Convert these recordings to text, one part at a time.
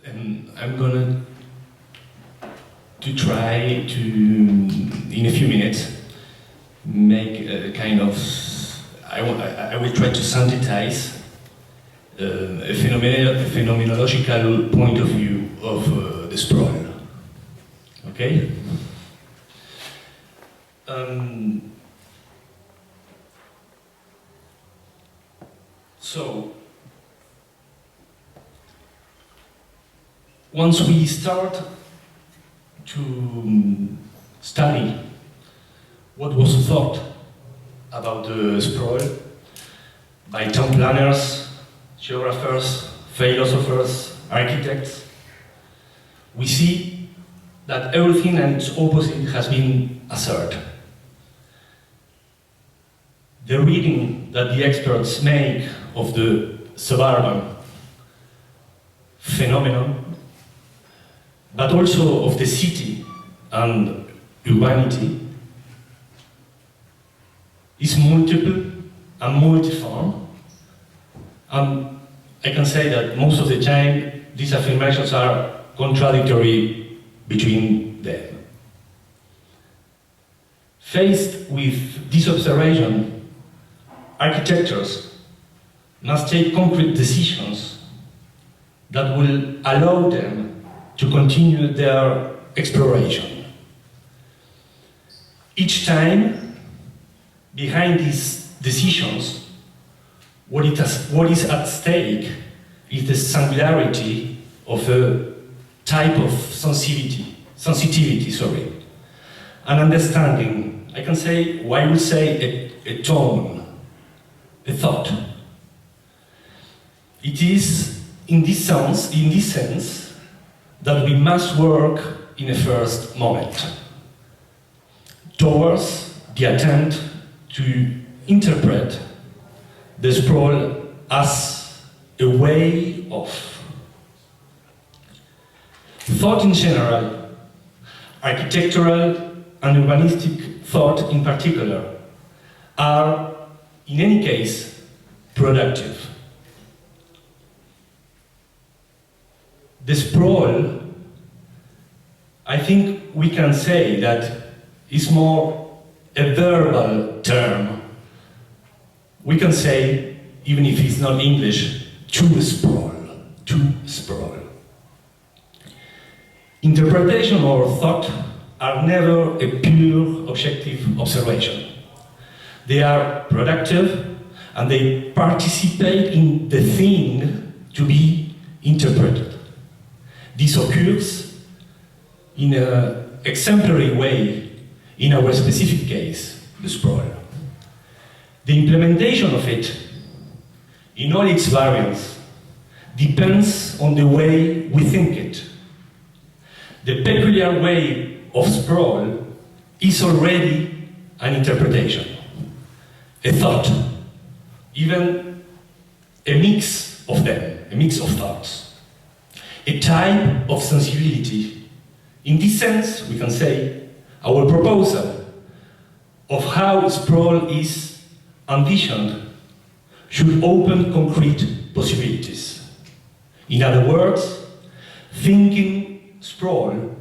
and I'm gonna try to, in a few minutes, make a kind of, I will try to synthesize a phenomenological point of view of the sprawl. Okay? So, once we start to study what was thought about the sprawl by town planners, geographers, philosophers, architects, we see that everything and its opposite has been asserted. The reading that the experts make of the suburban phenomenon, but also of the city and urbanity, is multiple and multiform. And I can say that most of the time these affirmations are contradictory between them. Faced with this observation, architects must take concrete decisions that will allow them to continue their exploration. Each time, behind these decisions, what is at stake is the singularity of a type of sensitivity, an understanding, I would say a tone, a thought. It is in this sense that we must work in a first moment towards the attempt to interpret the sprawl as a way of thought in general, architectural and urbanistic thought in particular, are in any case productive. The sprawl, I think we can say that is more a verbal term. We can say, even if it's not English, to sprawl. Interpretation or thought are never a pure objective observation. They are productive and they participate in the thing to be interpreted. This occurs in an exemplary way in our specific case, the sprawl. The implementation of it, in all its variants, depends on the way we think it. The peculiar way of sprawl is already an interpretation, a thought, even a mix of them, a mix of thoughts, a type of sensibility. In this sense, we can say our proposal of how sprawl is envisioned should open concrete possibilities. In other words, thinking sprawl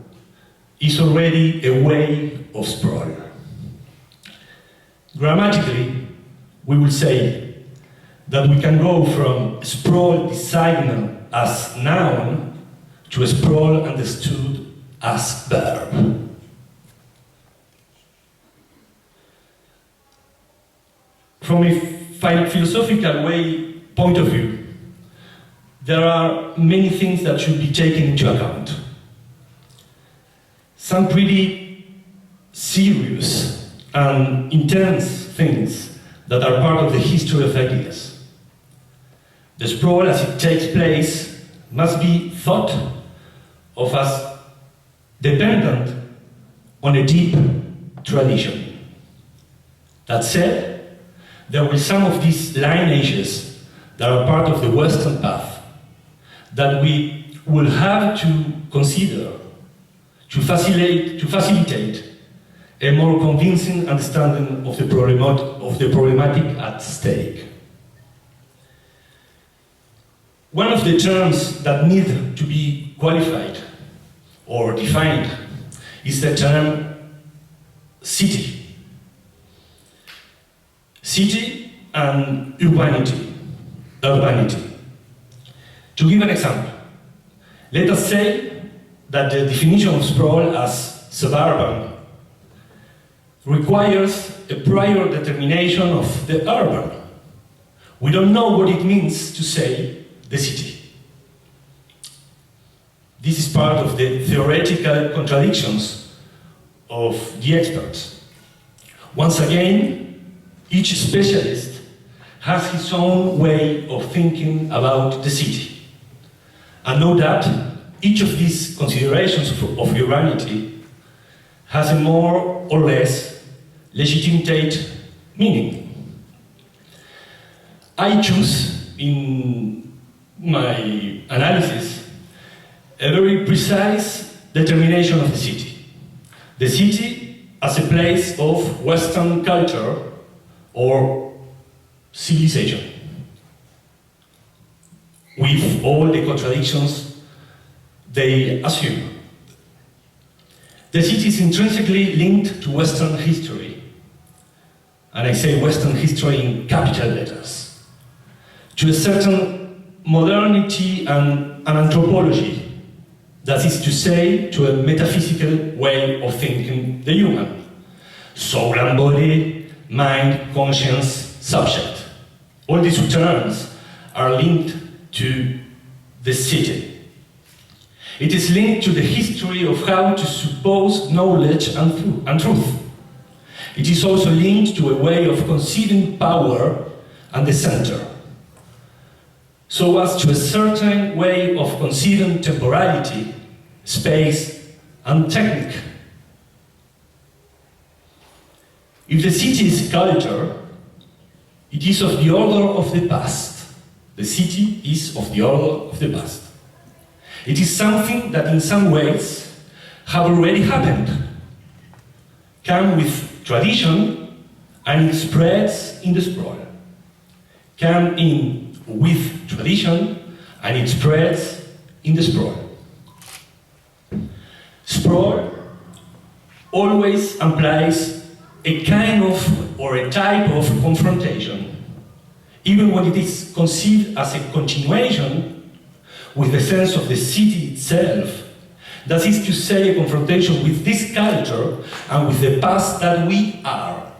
is already a way of sprawl. Grammatically, we will say that we can go from sprawl designer as noun to a sprawl understood as verb. From a philosophical point of view, there are many things that should be taken into account. Some pretty serious and intense things that are part of the history of ideas. The sprawl, as it takes place, must be thought of as dependent on a deep tradition. That said, there will be some of these lineages that are part of the Western path that we will have to consider to facilitate a more convincing understanding of the problematic at stake. One of the terms that need to be qualified or defined is the term city. City and urbanity. To give an example, let us say that the definition of sprawl as suburban requires a prior determination of the urban. We don't know what it means to say the city. This is part of the theoretical contradictions of the experts. Once again, each specialist has his own way of thinking about the city. And know that each of these considerations of urbanity has a more or less legitimate meaning. I choose in my analysis a very precise determination of the city. The city as a place of Western culture or civilization, with all the contradictions they assume. The city is intrinsically linked to Western history, and I say Western history in capital letters, to a certain modernity and an anthropology, that is to say, to a metaphysical way of thinking the human. Soul and body, mind, conscience, subject. All these terms are linked to the city. It is linked to the history of how to suppose knowledge and truth. It is also linked to a way of conceiving power and the center, so as to a certain way of conceiving temporality, space, and technique. If the city is culture, it is of the order of the past. The city is of the order of the past. It is something that in some ways have already happened, come with tradition, and it spreads in the sprawl. Come in with tradition, and it spreads in the sprawl. Sprawl always implies a kind of or a type of confrontation, even when it is conceived as a continuation with the sense of the city itself. That is to say, a confrontation with this culture and with the past that we are.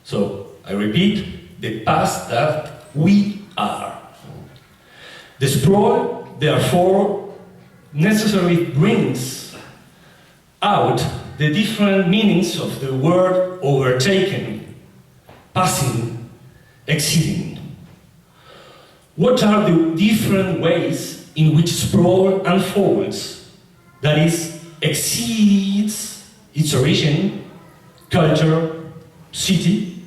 So, I repeat, the past that we are. The sprawl, therefore, necessarily brings out the different meanings of the word overtaken, passing, exceeding. What are the different ways in which sprawl unfolds, that is, exceeds its origin, culture, city?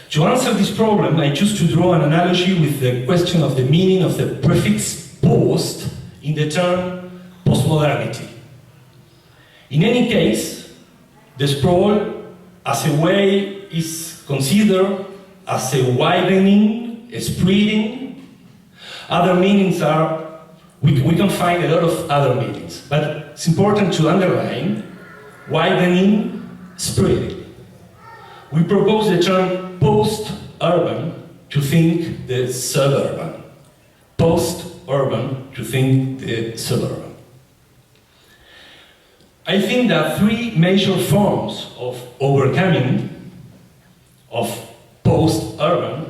To answer this problem, I choose to draw an analogy with the question of the meaning of the prefix post in the term postmodernity. In any case, the sprawl as a way is considered as a widening, a spreading. Other meanings are, we can find a lot of other meanings, but it's important to underline widening, spreading. We propose the term post-urban to think the suburban. Post-urban to think the suburban. I think that three major forms of overcoming of post-urban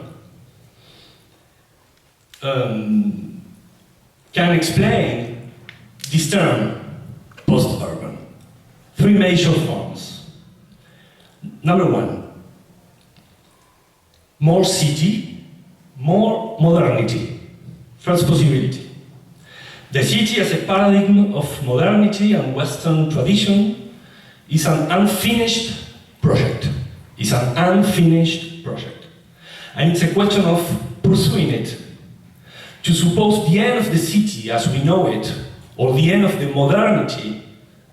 can explain this term, post-urban. Three major forms. Number one, more city, more modernity. First possibility. The city as a paradigm of modernity and Western tradition is an unfinished project. It's an unfinished project. And it's a question of pursuing it. To suppose the end of the city as we know it, or the end of the modernity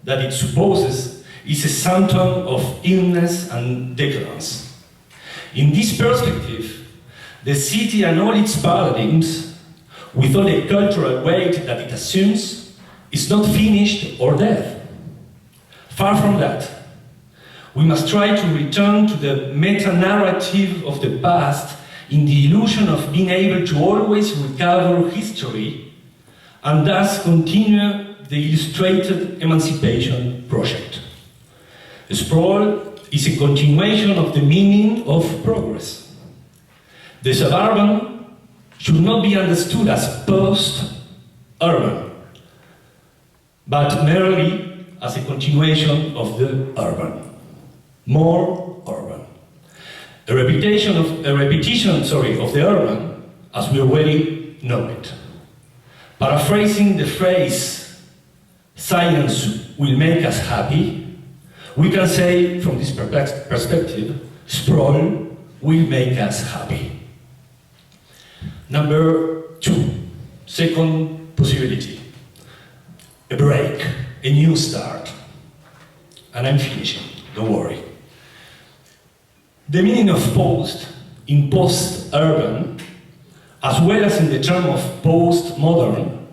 that it supposes, is a symptom of illness and decadence. In this perspective, the city and all its paradigms without the cultural weight that it assumes, is not finished or dead. Far from that. We must try to return to the meta-narrative of the past in the illusion of being able to always recover history and thus continue the illustrated emancipation project. Sprawl is a continuation of the meaning of progress. The suburban should not be understood as post-urban, but merely as a continuation of the urban. More urban. A repetition of the urban as we already know it. Paraphrasing the phrase, science will make us happy, we can say from this perspective, sprawl will make us happy. Number 2, second possibility. A break, a new start. And I'm finishing, don't worry. The meaning of post in post-urban, as well as in the term of post-modern,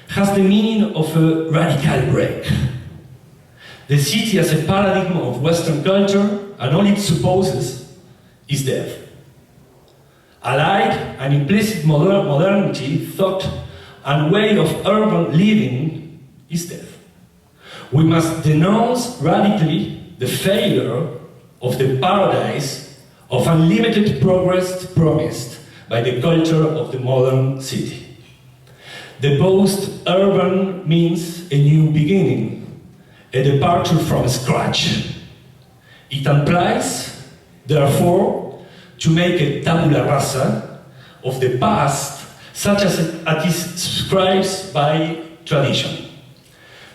has the meaning of a radical break. The city as a paradigm of Western culture, and all it supposes, is death. Allied and implicit modernity, thought, and way of urban living is death. We must denounce radically the failure of the paradise of unlimited progress promised by the culture of the modern city. The post-urban means a new beginning, a departure from scratch. It implies, therefore, to make a tabula rasa of the past, such as it is described by tradition.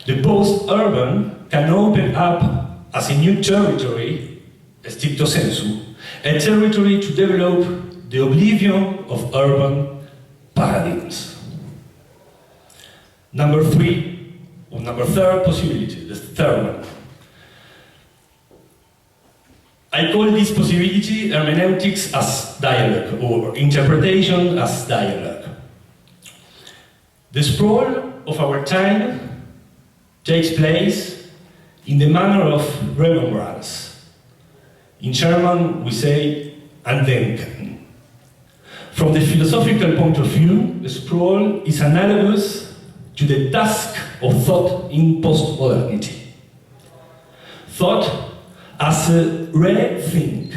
The post-urban can open up as a new territory, stricto sensu, a territory to develop the oblivion of urban paradigms. Number third possibility, the third one. I call this possibility hermeneutics as dialogue, or interpretation as dialogue. The sprawl of our time takes place in the manner of remembrance. In German, we say Andenken. From the philosophical point of view, the sprawl is analogous to the task of thought in postmodernity. Thought as a rethink.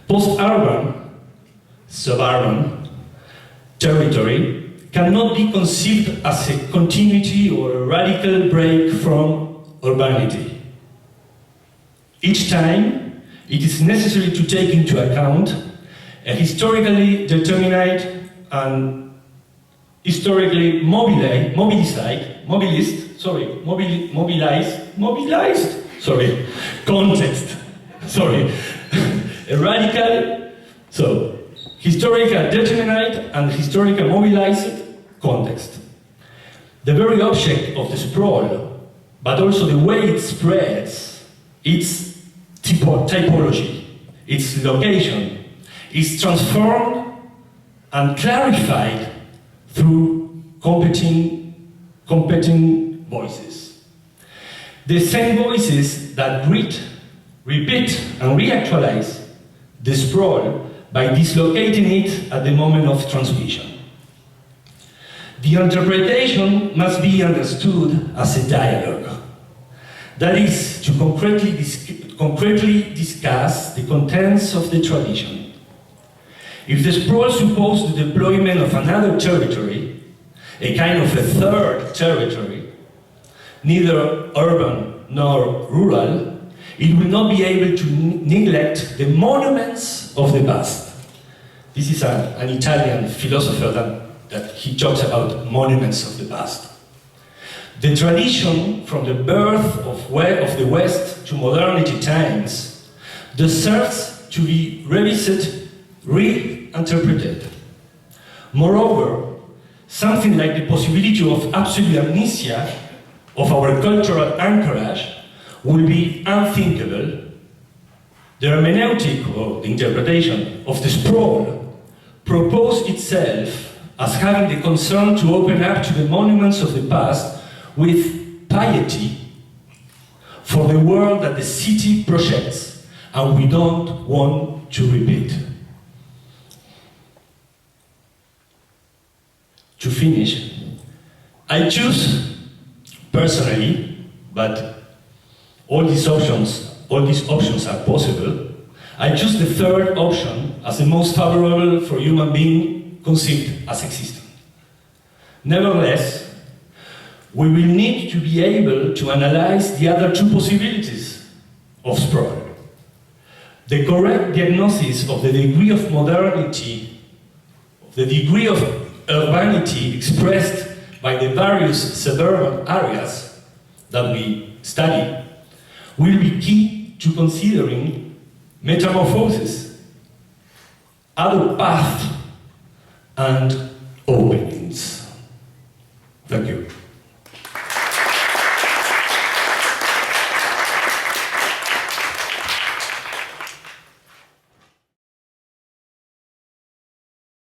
Post-urban, suburban territory cannot be conceived as a continuity or a radical break from urbanity. Each time, it is necessary to take into account a historically determined and historically mobilized context. A radical, historical determined and historical mobilized context. The very object of the sprawl, but also the way it spreads, its typology, its location, is transformed and clarified through competing voices. The same voices that repeat and reactualize the sprawl by dislocating it at the moment of transmission. The interpretation must be understood as a dialogue. That is, to concretely discuss the contents of the tradition. If the sprawl supposes the deployment of another territory, a kind of a third territory, neither urban nor rural, it will not be able to neglect the monuments of the past. This is an Italian philosopher that he talks about monuments of the past. The tradition from the birth of the West to modernity times deserves to be revisited, reinterpreted. Moreover, something like the possibility of absolute amnesia of our cultural anchorage will be unthinkable. The hermeneutic, or the interpretation, of the sprawl proposes proposes itself as having the concern to open up to the monuments of the past with piety for the world that the city projects, and we don't want to repeat. To finish, I choose personally, but all these options are possible. I choose the third option as the most favorable for human being conceived as existent. Nevertheless, we will need to be able to analyze the other two possibilities of sprawl. The correct diagnosis of the degree of modernity, the degree of urbanity expressed by the various suburban areas that we study will be key to considering metamorphosis, other paths, and openings.